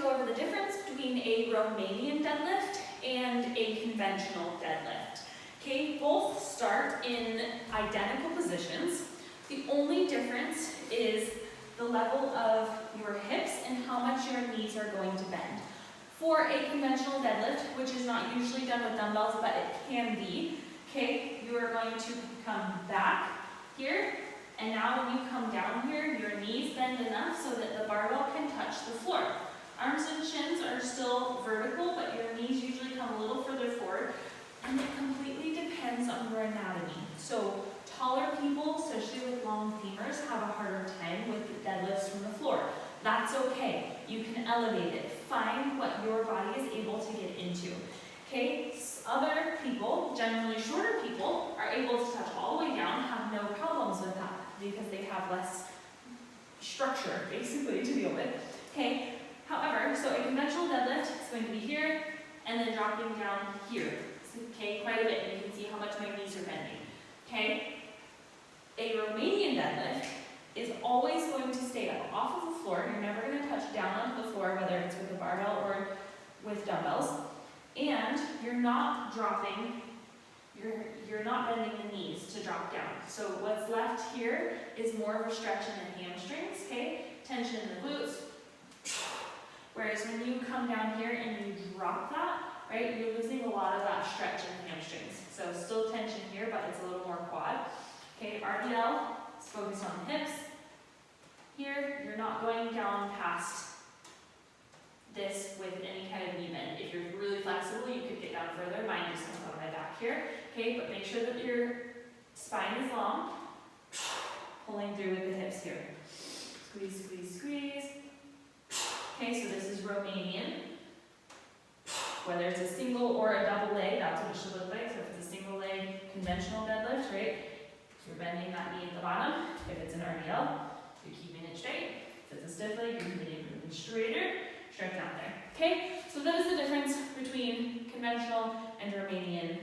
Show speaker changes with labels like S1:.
S1: go over the difference between a Romanian deadlift and a conventional deadlift. Okay, both start in identical positions. The only difference is the level of your hips and how much your knees are going to bend. For a conventional deadlift, which is not usually done with dumbbells, but it can be, okay, you are going to come back here, and now when you come down here, your knees bend enough so that the barbell can touch the floor. Arms and shins are still vertical, but your knees usually come a little further forward, and it completely depends on your anatomy. So taller people, especially with long femurs, have a harder time with the deadlifts from the floor. That's okay. You can elevate it. Find what your body is able to get into. Okay? Other people, generally shorter people, are able to touch all the way down, have no problems with that because they have less structure, basically, to deal with. Okay? However, so a conventional deadlift is going to be here and then dropping down here. Okay, quite a bit, and you can see how much my knees are bending. Okay? A Romanian deadlift is always going to stay up off of the floor. You're never going to touch down onto the floor, whether it's with a barbell or with dumbbells. And you're not dropping, you're not bending the knees to drop down. So what's left here is more of a stretch in the hamstrings, okay? Tension in the glutes. Whereas when you come down here and you drop that, right, you're losing a lot of that stretch in the hamstrings. So still tension here, but it's a little more quad. Okay, RDL is focused on the hips. Here, you're not going down past this with any kind of knee bend. If you're really flexible, you could get down further. Mine just comes out of my back here. Okay, but make sure that your spine is long. Pulling through with the hips here. Squeeze, squeeze, squeeze. Okay, so this is Romanian. Whether it's a single or a double leg, that's what it should look like. So if it's a single leg conventional deadlift, right, you're bending that knee at the bottom. If it's an RDL, you're keeping it straight. If it's a stiff leg, you're keeping it even straighter. Stretch out there. Okay, so that is the difference between conventional and Romanian